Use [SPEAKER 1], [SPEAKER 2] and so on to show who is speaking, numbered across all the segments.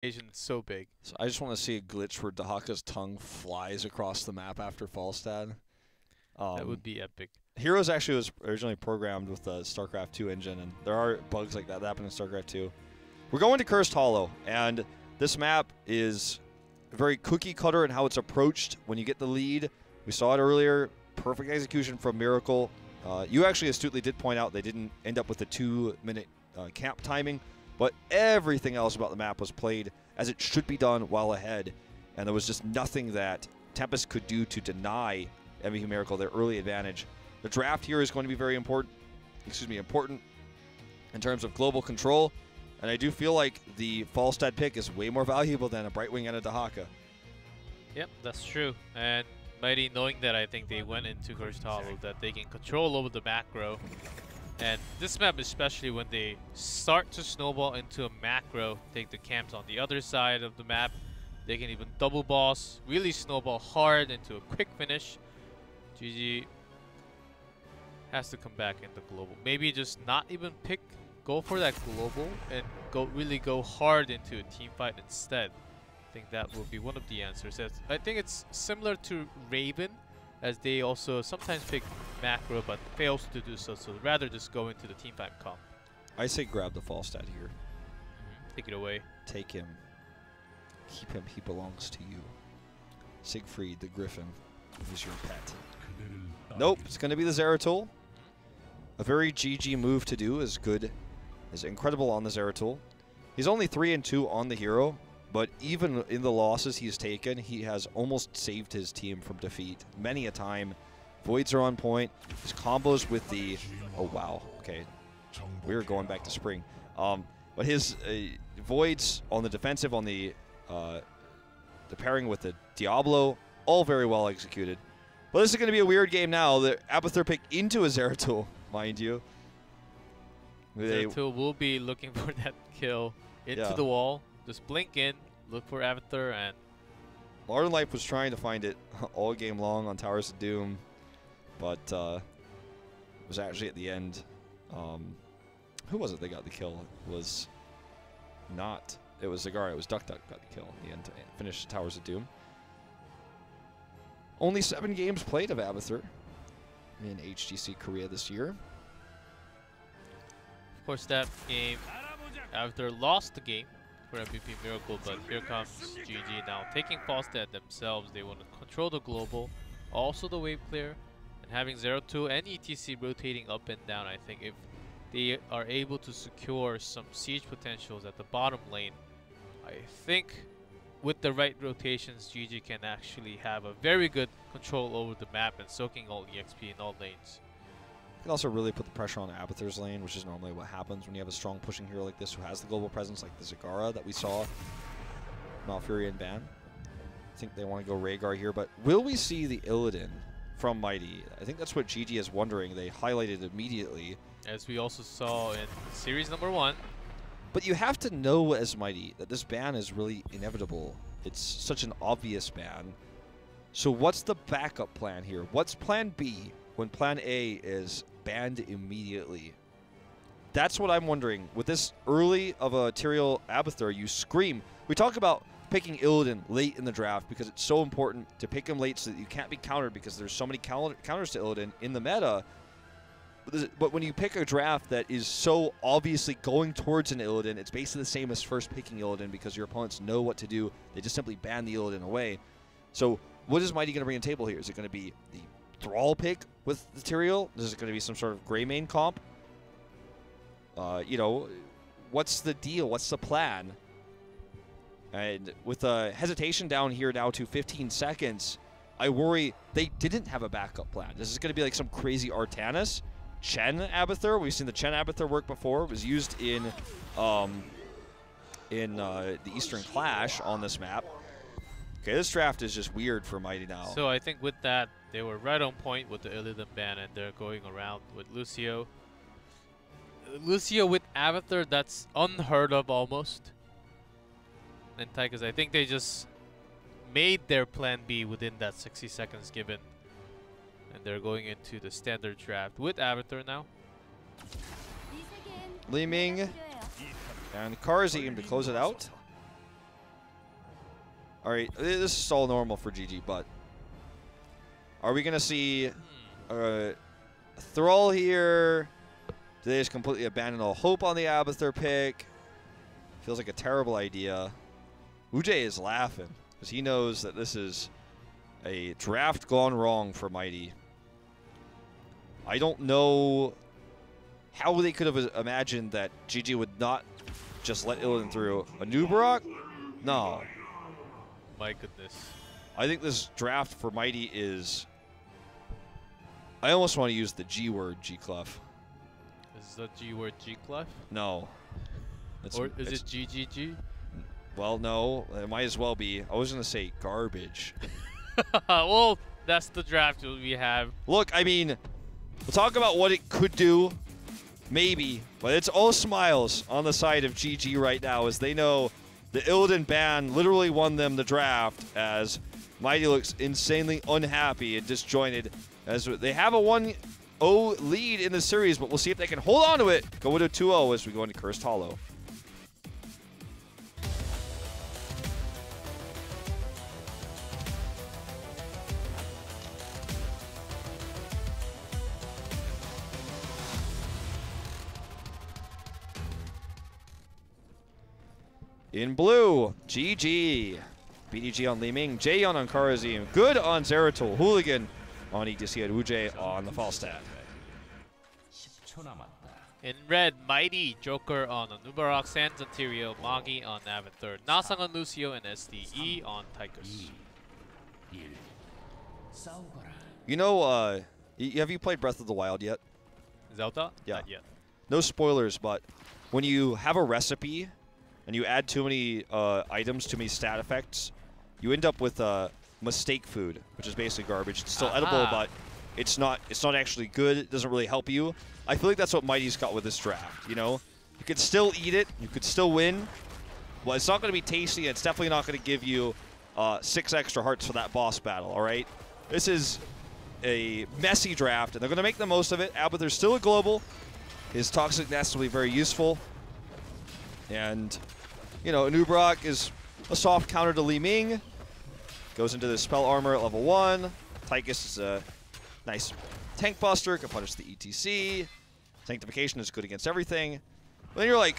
[SPEAKER 1] Asian is so big.
[SPEAKER 2] So I just want to see a glitch where Dahaka's tongue flies across the map after Falstad.
[SPEAKER 1] That would be epic.
[SPEAKER 2] Heroes actually was originally programmed with the StarCraft 2 engine, and there are bugs like that happen in StarCraft 2. We're going to Cursed Hollow, and this map is very cookie cutter in how it's approached when you get the lead. We saw it earlier. Perfect execution from Miracle. You actually astutely did point out they didn't end up with the 2-minute camp timing, but everything else about the map was played as it should be done while ahead, and there was just nothing that Tempest could do to deny MVP Miracle their early advantage. The draft here is going to be very important, important in terms of global control, and I do feel like the Falstad pick is way more valuable than a Brightwing and a Dahaka.
[SPEAKER 1] Yep, that's true. And Mighty, knowing that, I think they went into Cursed Hollow, that they can control over the macro. And this map, especially when they start to snowball into a macro, take the camps on the other side of the map, they can even double boss, really snowball hard into a quick finish. GG has to come back in the global. Maybe just not even go for that global and really go hard into a team fight instead. I think that will be one of the answers. I think it's similar to Raven, as they also sometimes pick macro but fails to do so, so rather just go into the team fight comp.
[SPEAKER 2] I say grab the Falstad here.
[SPEAKER 1] Take it away.
[SPEAKER 2] Take him. Keep him. He belongs to you. Siegfried the Griffin is your pet. Nope, it's going to be the Zeratul. A very GG move to do, is good, is incredible on the Zeratul. He's only 3-2 on the hero, but even in the losses he's taken, he has almost saved his team from defeat many a time. Voids are on point. His combos with the... Oh, wow. Okay. We're going back to spring. But his Voids on the defensive, on the pairing with the Diablo, all very well executed. But this is going to be a weird game now. The Abathur pick into a Zeratul, mind you.
[SPEAKER 1] Zeratul will be looking for that kill into the wall. Just blink in, look for Avatar, and...
[SPEAKER 2] Modern Life was trying to find it all game long on Towers of Doom, but it was actually at the end. Who was it that got the kill? It was not... It was Zagara. It was Duck got the kill at the end to finish Towers of Doom. Only 7 games played of Abathur in HGC Korea this year.
[SPEAKER 1] Of course, that game, Avatar lost the game for MVP Miracle, but here comes GG now taking Falstad themselves. They want to control the global, also the wave clear, and having Zeratul and ETC rotating up and down. I think if they are able to secure some siege potentials at the bottom lane, I think with the right rotations, GG can actually have a very good control over the map and soaking all EXP in all lanes.
[SPEAKER 2] You can also really put the pressure on Abathur's lane, which is normally what happens when you have a strong pushing hero like this who has the global presence, like the Zagara that we saw Malfurion ban. I think they want to go Rhaegar here, but will we see the Illidan from Mighty? I think that's what GG is wondering. They highlighted immediately.
[SPEAKER 1] As we also saw in series number 1.
[SPEAKER 2] But you have to know as Mighty that this ban is really inevitable. It's such an obvious ban. So what's the backup plan here? What's plan B when plan A is banned immediately? That's what I'm wondering. With this early of a Tyrael Abathur, you scream. We talk about picking Illidan late in the draft because it's so important to pick him late so that you can't be countered because there's so many counters to Illidan in the meta. But when you pick a draft that is so obviously going towards an Illidan, it's basically the same as first picking Illidan because your opponents know what to do. They just simply ban the Illidan away. So what is Mighty going to bring to the table here? Is it going to be the Thrall pick with the Tyrael? Is it going to be some sort of Greymane comp? You know, what's the deal? What's the plan? And with a hesitation down here now to 15 seconds, I worry they didn't have a backup plan. This is going to be like some crazy Artanis. Chen Abathur. We've seen the Chen Abathur work before. It was used in the Eastern Clash on this map. Okay, this draft is just weird for Mighty now.
[SPEAKER 1] So I think with that, they were right on point with the Illidan ban, and they're going around with Lucio. Lucio with Abathur, that's unheard of almost. And Tigers, I think they just made their plan B within that 60 seconds given. And they're going into the standard draft with Avatar now.
[SPEAKER 2] Li Ming and Karzim to close it out. All right, this is all normal for GG, but are we going to see a Thrall here? Do they just completely abandon all hope on the Abathur pick? Feels like a terrible idea. Ujay is laughing because he knows that this is a draft gone wrong for Mighty. I don't know how they could have imagined that GG would not just let Illidan through. A Nubarak? No.
[SPEAKER 1] My goodness.
[SPEAKER 2] I think this draft for Mighty is... I almost want to use the G word, G-Clef.
[SPEAKER 1] Is the G word G-Clef?
[SPEAKER 2] No.
[SPEAKER 1] Or is it GGG?
[SPEAKER 2] Well, no. It might as well be. I was going to say garbage.
[SPEAKER 1] Well, that's the draft we have.
[SPEAKER 2] Look, I mean, we'll talk about what it could do. Maybe. But it's all smiles on the side of GG right now as they know the Illidan ban literally won them the draft as Mighty looks insanely unhappy and disjointed as they have a 1-0 lead in the series, but we'll see if they can hold on to it. Go into 2-0 as we go into Cursed Hollow. In blue, GG. BDG on Li Ming, Jaehyun on Karazim, good on Zeratul, Hooligan on HGC and Ujay on the Falstad.
[SPEAKER 1] In red, Mighty, Joker on Anubarak, Sans Ontario, Magi on Abathur, Nasang on Lucio, and SDE on Tychus.
[SPEAKER 2] You know, have you played Breath of the Wild yet?
[SPEAKER 1] Zelda?
[SPEAKER 2] Yeah.
[SPEAKER 1] Not yet.
[SPEAKER 2] No spoilers, but when you have a recipe and you add too many items, too many stat effects, you end up with mistake food, which is basically garbage. It's still edible, but it's not actually good. It doesn't really help you. I feel like that's what Mighty's got with this draft, you know? You could still eat it, you could still win, but it's not going to be tasty, and it's definitely not going to give you 6 extra hearts for that boss battle, all right? This is a messy draft, and they're going to make the most of it. Abathur's still a global. His Toxic Nest will be very useful. And, you know, Nubarak is a soft counter to Li Ming. Goes into the spell armor at level 1. Tychus is a nice tank buster, can punish the ETC. Sanctification is good against everything. But then you're like,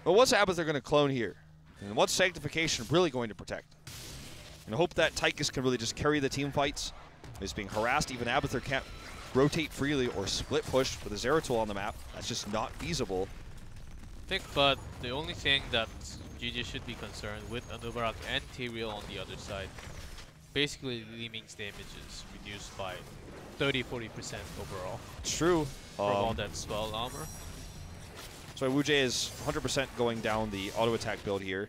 [SPEAKER 2] well, what's Abathur going to clone here? And what's Sanctification really going to protect? And I hope that Tychus can really just carry the team fights. He's being harassed. Even Abathur can't rotate freely or split push with a Zeratul on the map. That's just not feasible.
[SPEAKER 1] I think, but the only thing that GG should be concerned with Anubarak and Tyrael on the other side, basically Li Ming's damage is reduced by 30-40% overall.
[SPEAKER 2] It's true.
[SPEAKER 1] From all that spell armor.
[SPEAKER 2] So Wujay is 100% going down the auto attack build here.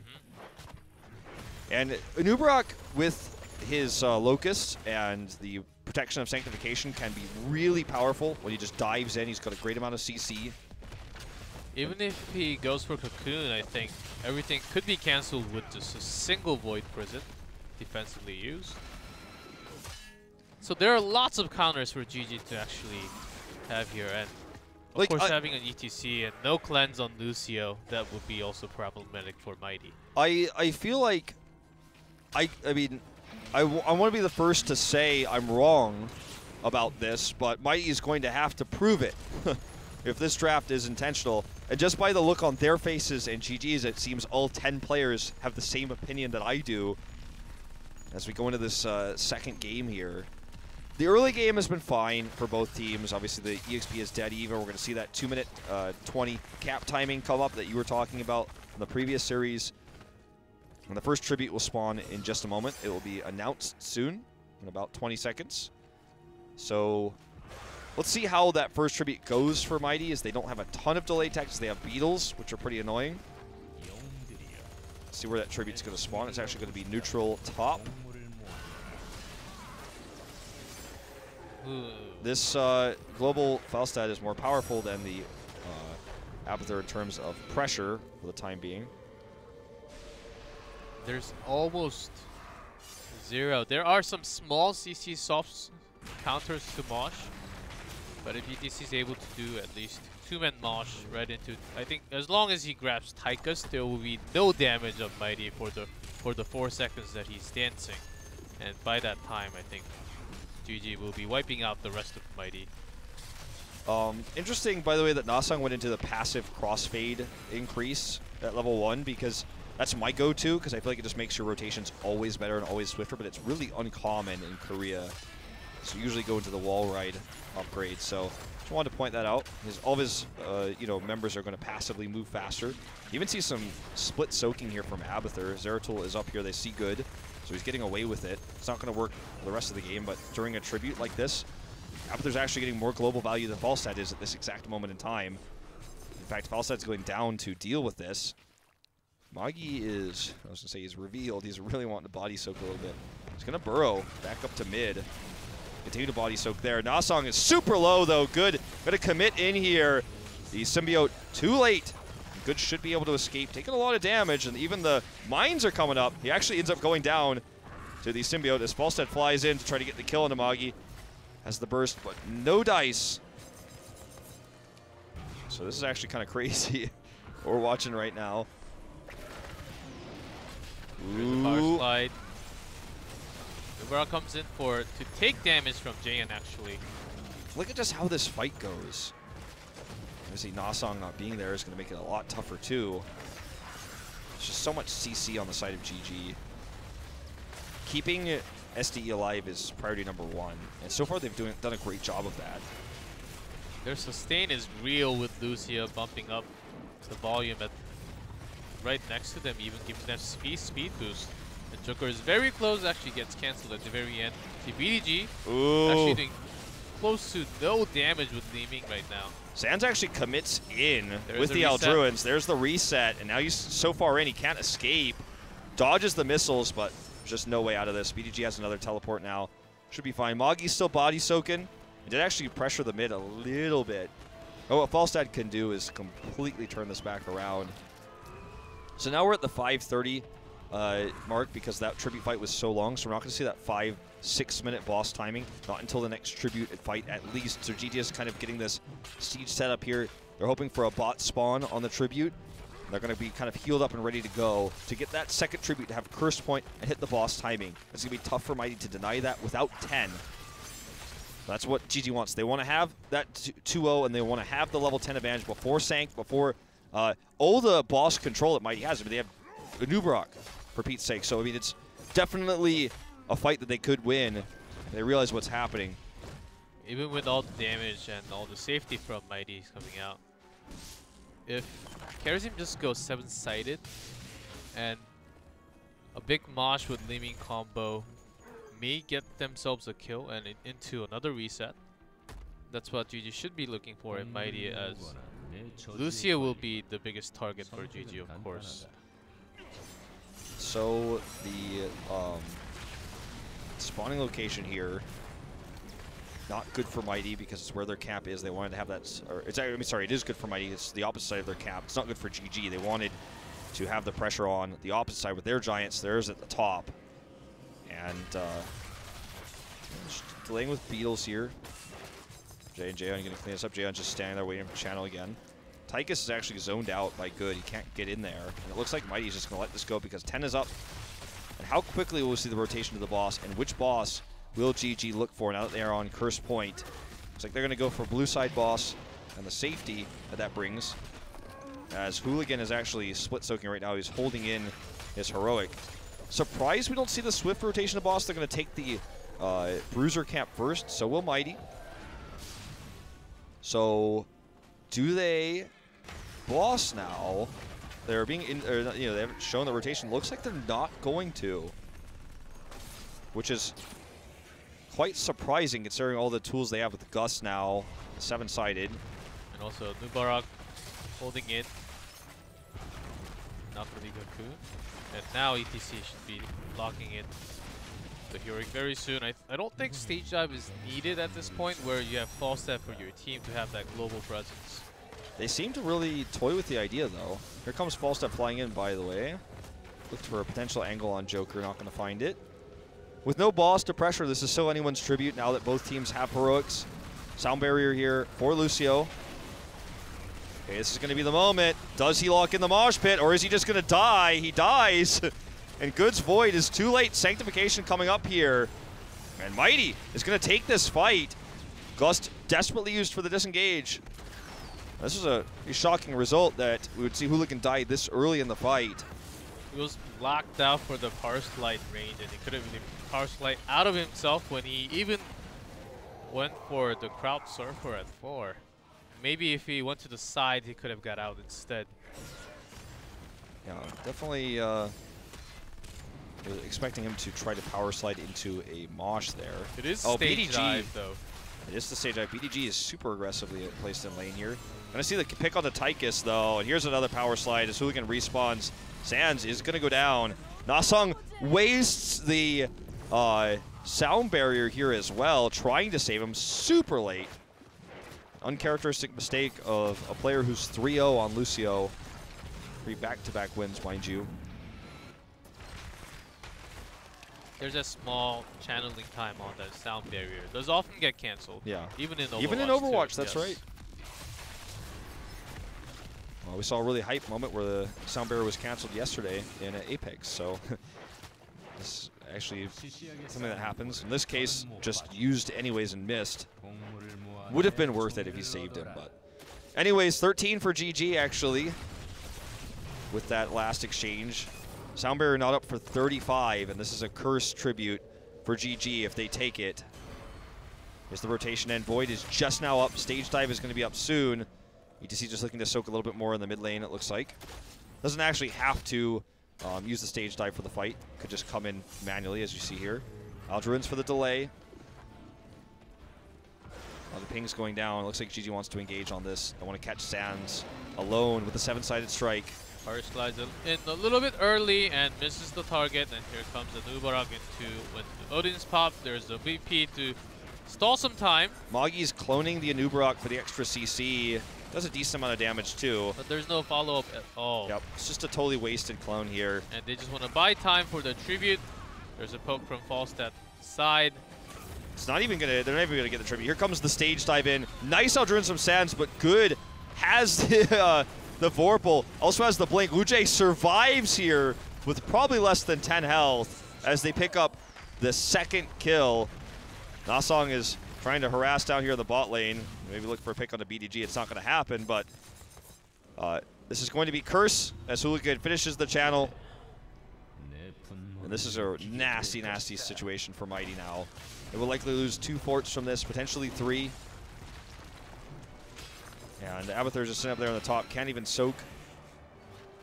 [SPEAKER 2] And Anubarak with his Locust and the protection of Sanctification can be really powerful when he just dives in. He's got a great amount of CC.
[SPEAKER 1] Even if he goes for Cocoon, I think everything could be cancelled with just a single Void Prison defensively used. So there are lots of counters for GG to actually have here, and of course having an ETC and no cleanse on Lucio, that would be also problematic for Mighty.
[SPEAKER 2] I feel like, I mean, I want to be the first to say I'm wrong about this, but Mighty is going to have to prove it if this draft is intentional. And just by the look on their faces and GG's, it seems all 10 players have the same opinion that I do as we go into this second game here. The early game has been fine for both teams. Obviously, the EXP is dead even. We're going to see that 2-minute 20 cap timing come up that you were talking about in the previous series. And the first tribute will spawn in just a moment. It will be announced soon, in about 20 seconds. So let's see how that first tribute goes for Mighty, as they don't have a ton of delay tactics. They have beetles, which are pretty annoying. Let's see where that tribute's going to spawn. It's actually going to be neutral top. This global Falstad is more powerful than the Abathur in terms of pressure for the time being.
[SPEAKER 1] There's almost zero. There are some small CC soft counters to Mosh, but if ETC is able to do at least two-man mosh right into. I think as long as he grabs Tychus, there will be no damage of Mighty for the 4 seconds that he's dancing, and by that time, I think GG will be wiping out the rest of Mighty.
[SPEAKER 2] Interesting, by the way, that Nasang went into the passive crossfade increase at level 1, because that's my go-to, because I feel like it just makes your rotations always better and always swifter, but it's really uncommon in Korea. So you usually go into the wall ride upgrade. So just wanted to point that out. All of his members are going to passively move faster. You even see some split soaking here from Abathur. Zeratul is up here. They see good, so he's getting away with it. It's not going to work for the rest of the game, but during a tribute like this, Abathur's actually getting more global value than Falstad is at this exact moment in time. In fact, Falstad's going down to deal with this. Magi is, I was going to say he's revealed. He's really wanting to body soak a little bit. He's going to burrow back up to mid. Continue to body soak there. Nasang is super low though. Good. Going to commit in here. The symbiote too late. Good should be able to escape. Taking a lot of damage, and even the mines are coming up. He actually ends up going down to the symbiote as Falstad flies in to try to get the kill on Amagi. Has the burst, but no dice. So this is actually kind of crazy what we're watching right now.
[SPEAKER 1] Ooh. Power slide. Nubarak comes in to take damage from Jayan, actually.
[SPEAKER 2] Look at just how this fight goes. Obviously, Nasang not being there is going to make it a lot tougher, too. There's just so much CC on the side of GG. Keeping SDE alive is priority #1, and so far they've done a great job of that.
[SPEAKER 1] Their sustain is real with Lucia bumping up the volume right next to them, even giving them speed boost. The Joker is very close, actually gets cancelled at the very end. TBDG actually doing close to no damage with Leeming right now.
[SPEAKER 2] Sands actually commits in with the Aldruins. There's the reset, and now he's so far in he can't escape. Dodges the missiles, but just no way out of this. BDG has another teleport now. Should be fine. Magi's still body soaking. He did actually pressure the mid a little bit. Oh, what Falstad can do is completely turn this back around. So now we're at the 5:30 mark because that tribute fight was so long, so we're not going to see that 5-6 minute boss timing, not until the next tribute fight at least. So GG is kind of getting this siege set up here. They're hoping for a bot spawn on the tribute. They're going to be kind of healed up and ready to go to get that second tribute to have curse point and hit the boss timing. It's going to be tough for Mighty to deny that without 10. That's what GG wants. They want to have that 2-0, and they want to have the level 10 advantage before Sank, before all the boss control that Mighty has. I mean, they have Nubarak, for Pete's sake. So, I mean, it's definitely a fight that they could win. They realize what's happening.
[SPEAKER 1] Even with all the damage and all the safety from Mighty coming out, if Karazim just goes 7-sided and a big mosh with Leeming combo may get themselves a kill and into another reset, that's what GG should be looking for in Mighty, as Lucia will be the biggest target for GG, of course.
[SPEAKER 2] So the spawning location here, not good for Mighty because it's where their cap is. They wanted to have that, or it's, I mean, sorry, it is good for Mighty. It's the opposite side of their cap. It's not good for GG. They wanted to have the pressure on the opposite side with their giants. Theirs at the top. And delaying with Beetles here. Jay and Jayon going to clean this up. Jayon's just standing there waiting for channel again. Tychus is actually zoned out by Good. He can't get in there. And it looks like Mighty's just going to let this go because 10 is up. And how quickly will we see the rotation to the boss, and which boss will GG look for now that they are on curse point? Looks like they're going to go for blue side boss and the safety that brings. As Hooligan is actually split soaking right now. He's holding in his heroic. Surprised we don't see the swift rotation of boss. They're going to take the bruiser camp first, so will Mighty. So do they boss now? They're being they haven't shown the rotation. Looks like they're not going to, which is quite surprising considering all the tools they have with Gus now, 7-sided.
[SPEAKER 1] And also Nubarak holding in. Not for the Goku. And now ETC should be locking in the heroic very soon. I don't think stage dive is needed at this point, where you have Falstad for your team to have that global presence.
[SPEAKER 2] They seem to really toy with the idea, though. Here comes Falstad flying in, by the way. Looked for a potential angle on Joker, not going to find it. With no boss to pressure, this is still anyone's tribute now that both teams have heroics. Sound barrier here for Lucio. Okay, this is going to be the moment. Does he lock in the mosh pit, or is he just going to die? He dies. And Good's Void is too late. Sanctification coming up here. And Mighty is going to take this fight. Gust desperately used for the disengage. This is a shocking result that we would see Hooligan die this early in the fight.
[SPEAKER 1] He was locked out for the Power Slide range, and he could have even Power Slide out of himself when he even went for the Crowd Surfer at 4. Maybe if he went to the side, he could have got out instead.
[SPEAKER 2] Yeah, definitely expecting him to try to Power Slide into a mosh there.
[SPEAKER 1] It is stage
[SPEAKER 2] BDG,
[SPEAKER 1] dive, though.
[SPEAKER 2] It is the stage dive. BDG is super aggressively placed in lane here. Gonna see the pick on the Tychus, though, and here's another Power Slide as Hooligan respawns. Sands is gonna go down. Nasong wastes the sound barrier here as well, trying to save him super late. Uncharacteristic mistake of a player who's 3-0 on Lucio. 3 back-to-back wins, mind you.
[SPEAKER 1] There's a small channeling time on that sound barrier. Those often get canceled.
[SPEAKER 2] Yeah.
[SPEAKER 1] Even in Overwatch.
[SPEAKER 2] Even in Overwatch,
[SPEAKER 1] too.
[SPEAKER 2] that's
[SPEAKER 1] Yes.
[SPEAKER 2] right. Well, we saw a really hype moment where the sound barrier was canceled yesterday in Apex, so this is actually something that happens. In this case, just used anyways and missed. Would have been worth it if he saved him, but anyways, 13 for GG actually with that last exchange. Sound barrier not up for 35, and this is a curse tribute for GG if they take it. Here's the rotation end. Void is just now up. Stage dive is going to be up soon. HGC just looking to soak a little bit more in the mid lane, it looks like. Doesn't actually have to use the stage dive for the fight. Could just come in manually, as you see here. Aldruin's for the delay. The ping's going down. It looks like GG wants to engage on this. They want to catch Sands alone with a 7-sided strike.
[SPEAKER 1] Power slides in a little bit early and misses the target, and here comes the Nubarak into when Odin's pop. There's the VP to stall some time.
[SPEAKER 2] Moggy's cloning the Anubarak for the extra CC. Does a decent amount of damage too.
[SPEAKER 1] But there's no follow-up at all.
[SPEAKER 2] Yep, it's just a totally wasted clone here.
[SPEAKER 1] And they just want to buy time for the tribute. There's a poke from Falstad side.
[SPEAKER 2] It's not even gonna, they're not even gonna get the tribute. Here comes the stage dive in. Nice outdriven some Sands, but Good has the Vorpal, also has the blink. Uj survives here with probably less than 10 health as they pick up the second kill. Nasong is trying to harass down here in the bot lane. Maybe look for a pick on the BDG. It's not going to happen, but this is going to be Curse as Hooligan finishes the channel. And this is a nasty, nasty situation for Mighty now. They will likely lose 2 forts from this, potentially 3. And Abathur's just sitting up there on the top, can't even soak.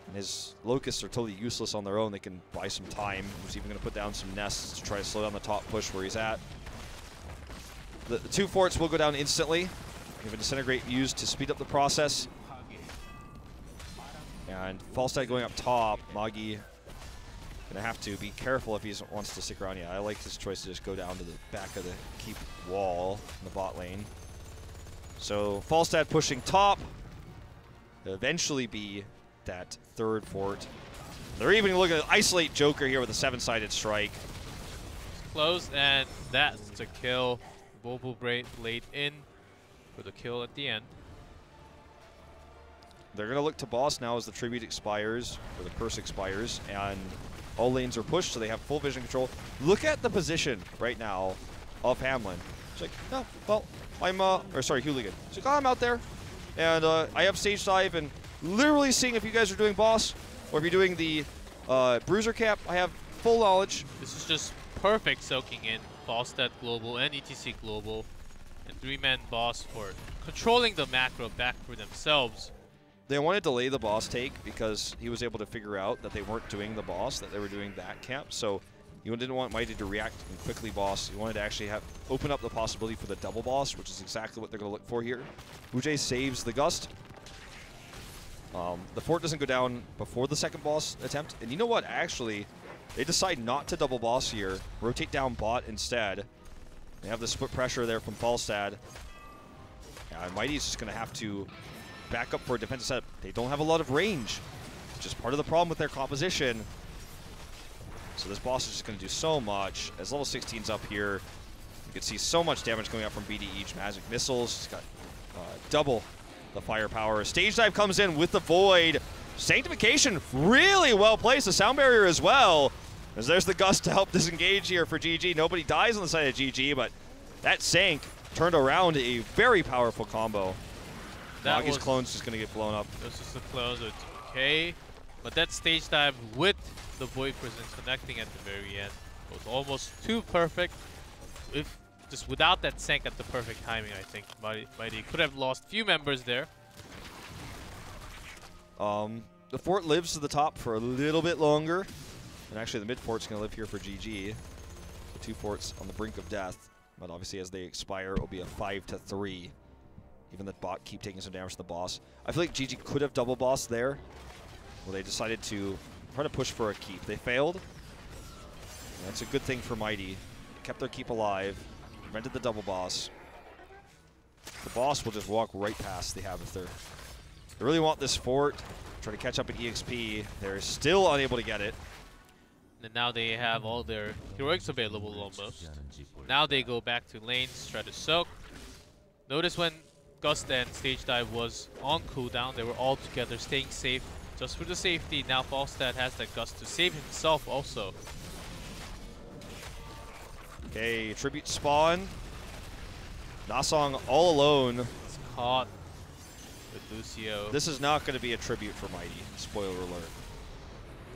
[SPEAKER 2] And his Locusts are totally useless on their own. They can buy some time. He's even going to put down some nests to try to slow down the top push where he's at. The 2 forts will go down instantly. We have a Disintegrate used to speed up the process. And Falstad going up top. Moggy gonna have to be careful if he wants to stick around. Yeah, I like his choice to just go down to the back of the keep wall in the bot lane. So Falstad pushing top. They'll eventually be that 3rd fort. They're even looking to isolate Joker here with a 7-sided strike.
[SPEAKER 1] It's close, and that's a kill. Bobo Blade in for the kill at the end.
[SPEAKER 2] They're going to look to boss now as the tribute expires, or the curse expires, and all lanes are pushed, so they have full vision control. Look at the position right now of Hamlin. It's like, no, well, I'm, or sorry, Hooligan. It's like, oh, I'm out there, and I have stage dive, and literally seeing if you guys are doing boss, or if you're doing the bruiser cap, I have full knowledge.
[SPEAKER 1] This is just perfect soaking in Falstad Global and ETC Global, and 3-man boss for controlling the macro back for themselves.
[SPEAKER 2] They want to delay the boss take because he was able to figure out that they weren't doing the boss, that they were doing that camp. So you didn't want Mighty to react and quickly boss. You wanted to actually have open up the possibility for the double boss, which is exactly what they're going to look for here. Uj saves the Gust. The fort doesn't go down before the second boss attempt. And you know what? Actually, they decide not to double boss here. Rotate down bot instead. They have the split pressure there from Falstad. And Mighty's just going to have to back up for a defensive setup. They don't have a lot of range, which is part of the problem with their composition. So this boss is just going to do so much. As level 16's up here, you can see so much damage going up from BD each magic missiles. He's got double the firepower. Stage dive comes in with the void. Sanctification really well placed. The sound barrier as well. As there's the gust to help disengage here for GG. Nobody dies on the side of GG, but that Sank turned around a very powerful combo. Nagi's clone's just going to get blown up.
[SPEAKER 1] This is the clone, so it's okay. But that stage dive with the Void Prison connecting at the very end was almost too perfect. If just without that Sank at the perfect timing, I think Mighty could have lost few members there.
[SPEAKER 2] The fort lives to the top for a little bit longer. And actually the mid fort's going to live here for GG. The two forts on the brink of death. But obviously as they expire, it will be a 5-3. Even the bot keep taking some damage to the boss. I feel like GG could have double bossed there. Well, they decided to try to push for a keep. They failed. And that's a good thing for Mighty. They kept their keep alive. Prevented the double boss. The boss will just walk right past the Abathur. They really want this fort. Try to catch up at EXP. They're still unable to get it.
[SPEAKER 1] And now they have all their heroics available almost. Now they go back to lanes, try to soak. Notice when Gust and Stage Dive was on cooldown, they were all together, staying safe. Just for the safety, now Falstad has that Gust to save himself also.
[SPEAKER 2] Okay, tribute spawn. Nasong all alone.
[SPEAKER 1] It's caught with Lucio.
[SPEAKER 2] This is not going to be a tribute for Mighty. Spoiler alert.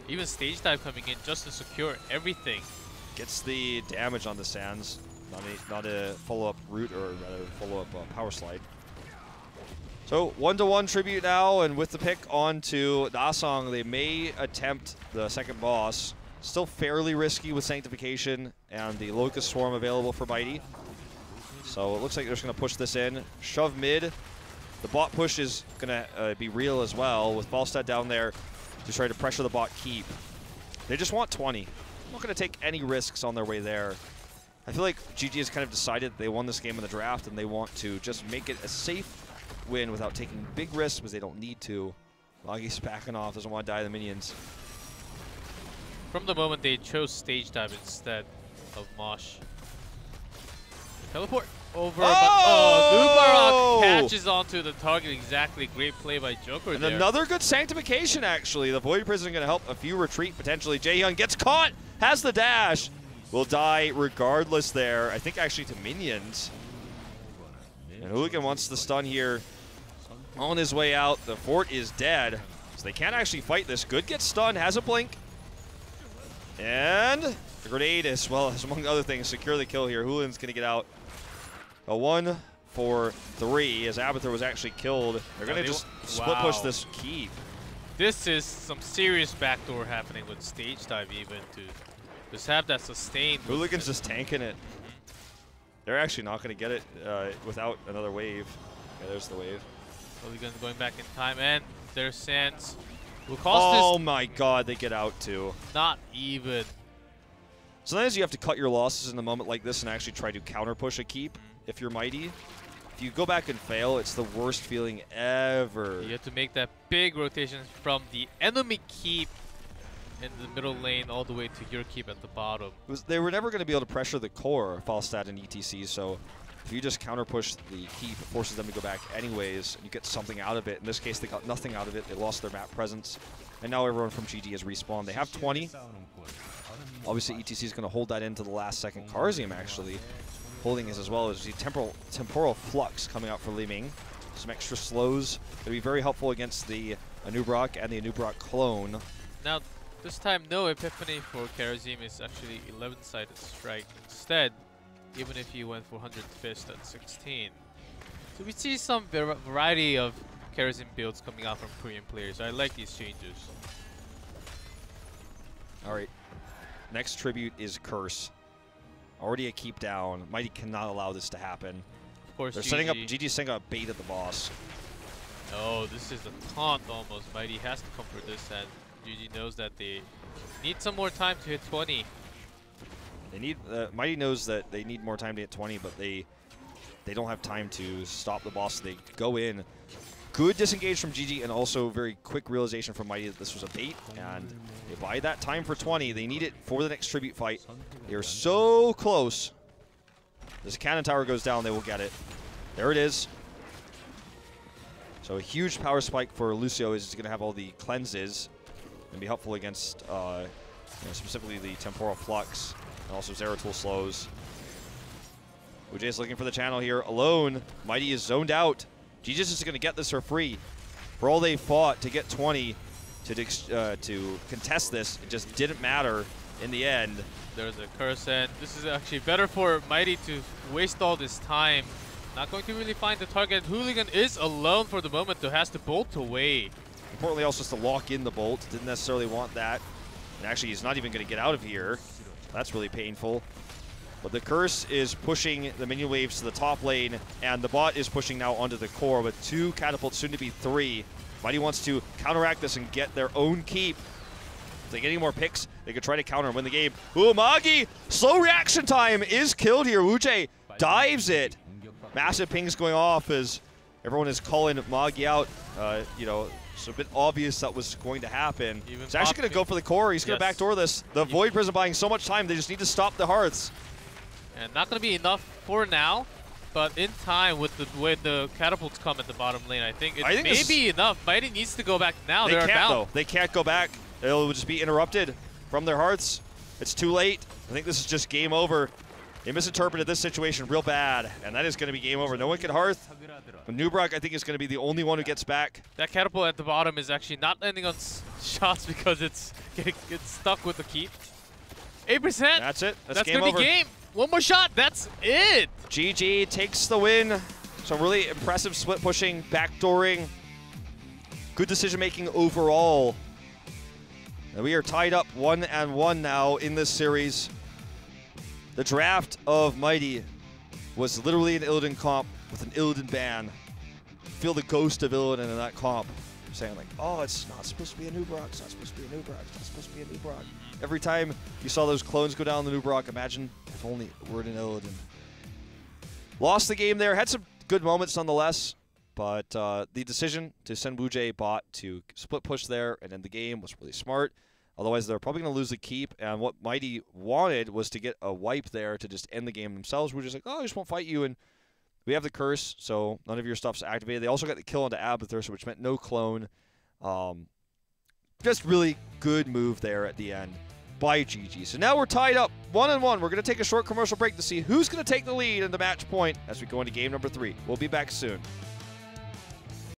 [SPEAKER 1] Even Stage Dive coming in just to secure everything.
[SPEAKER 2] Gets the damage on the Sands. Not a follow-up route, or rather follow-up power slide. So 1-to-1 tribute now, and with the pick onto Nasong, they may attempt the second boss. Still fairly risky with Sanctification and the Locust Swarm available for Mighty. So it looks like they're just going to push this in. Shove mid. The bot push is going to be real as well, with Falstad down there to try to pressure the bot keep. They just want 20. I'm not going to take any risks on their way there. I feel like GG has kind of decided they won this game in the draft, and they want to just make it a safe win without taking big risks, because they don't need to. Nagi's backing off, doesn't want to die to the minions.
[SPEAKER 1] From the moment they chose Stage Dive instead of Mosh. Teleport over,
[SPEAKER 2] oh!
[SPEAKER 1] but Nubarok catches onto the target exactly. Great play by Joker
[SPEAKER 2] and
[SPEAKER 1] there.
[SPEAKER 2] Another good Sanctification, actually. The Void Prison going to help a few retreat, potentially. Jaehyun gets caught, has the dash. Will die regardless there. I think actually to minions. And Hooligan wants the stun here. On his way out, the fort is dead. So they can't actually fight this. Good gets stunned, has a blink. And the grenade, as well as among other things, secure the kill here. Hooligan's going to get out. A 1-4-3 as Abathur was actually killed. They're going to just split push this keep.
[SPEAKER 1] This is some serious backdoor happening with Stage Dive even to just have that sustained.
[SPEAKER 2] Hooligan's just tanking it. They're actually not going to get it without another wave. Yeah, there's the wave.
[SPEAKER 1] Hooligan's going back in time, and there's Sands. Will cost
[SPEAKER 2] oh my god, they get out too.
[SPEAKER 1] Not even.
[SPEAKER 2] Sometimes you have to cut your losses in a moment like this and actually try to counter push a keep if you're Mighty. If you go back and fail, it's the worst feeling ever.
[SPEAKER 1] You have to make that big rotation from the enemy keep in the middle lane all the way to your keep at the bottom.
[SPEAKER 2] They were never going to be able to pressure the core, Falstad and ETC, so if you just counter push the keep, it forces them to go back anyways, and you get something out of it. In this case, they got nothing out of it. They lost their map presence, and now everyone from GG has respawned. They have 20. Obviously, ETC is going to hold that into the last second. Karzium actually holding this as well as the temporal flux coming out for Li Ming. Some extra slows. Going to be very helpful against the Anubarak and the Anubarak clone.
[SPEAKER 1] Now, this time, no Epiphany for Karazim is actually 11-sided strike instead, even if you went for 100 Fist at 16. So we see some variety of Karazim builds coming out from Korean players. I like these changes.
[SPEAKER 2] All right. Next tribute is Curse. Already a keep down. Mighty cannot allow this to happen.
[SPEAKER 1] Of course,
[SPEAKER 2] they're setting up. GG's setting up bait at the boss.
[SPEAKER 1] Oh, this is a taunt almost. Mighty has to come for this, and GG knows that they need some more time to hit 20.
[SPEAKER 2] They need Mighty knows that they need more time to hit 20, but they don't have time to stop the boss. They go in. Good disengage from GG, and also very quick realization from Mighty that this was a bait, and they buy that time for 20. They need it for the next tribute fight. They are so close. As a cannon tower goes down, they will get it. There it is. So a huge power spike for Lucio is going to have all the cleanses and be helpful against specifically the Temporal Flux and also Zeratul slows. Ujay is looking for the channel here alone. Mighty is zoned out. GG's is going to get this for free. For all they fought to get 20 to contest this, it just didn't matter in the end.
[SPEAKER 1] There's a curse, and this is actually better for Mighty to waste all this time. Not going to really find the target. Hooligan is alone for the moment, though, has to bolt away.
[SPEAKER 2] Importantly, also just to lock in the bolt. Didn't necessarily want that. And actually, he's not even going to get out of here. That's really painful. But the curse is pushing the minion waves to the top lane, and the bot is pushing now onto the core with 2 catapults, soon to be 3. Mighty wants to counteract this and get their own keep. If they get any more picks, they could try to counter and win the game. Magi! Slow reaction time is killed here. Ujay dives it. Massive pings going off as everyone is calling Magi out. It's a bit obvious that was going to happen. He's actually going to go for the core. He's going to backdoor this. The Void Prism buying so much time, they just need to stop the Hearths.
[SPEAKER 1] And not going to be enough for now, but in time with the way the catapults come at the bottom lane, I think it may be enough. Mighty needs to go back now.
[SPEAKER 2] They can't, though. They can't go back. They'll just be interrupted from their Hearths. It's too late. I think this is just game over. They misinterpreted this situation real bad, and that is going to be game over. No one can Hearth. Nubrak, I think, is going to be the only one who gets back.
[SPEAKER 1] That catapult at the bottom is actually not landing on shots because it's stuck with the keep. 8%.
[SPEAKER 2] That's it. That's
[SPEAKER 1] game over. That's going to be game. One more shot. That's it.
[SPEAKER 2] GG takes the win. Some really impressive split pushing, backdooring. Good decision making overall. And we are tied up 1-1 now in this series. The draft of Mighty was literally an Illidan comp with an Illidan ban. Feel the ghost of Illidan in that comp. Saying like, oh, it's not supposed to be a Nubrak, it's not supposed to be a Nubrak, it's not supposed to be a Nubrak. Every time you saw those clones go down the Nubrak, imagine if only it were an Illidan. Lost the game there, had some good moments nonetheless, but the decision to send Ujay bot to split push there and end the game was really smart. Otherwise, they're probably going to lose the keep, and what Mighty wanted was to get a wipe there to just end the game themselves. We're just like, oh, I just won't fight you, and we have the curse, so none of your stuff's activated. They also got the kill onto Abathur, which meant no clone. Just really good move there at the end by GG. So now we're tied up 1-1. We're going to take a short commercial break to see who's going to take the lead in the match point as we go into game number 3. We'll be back soon.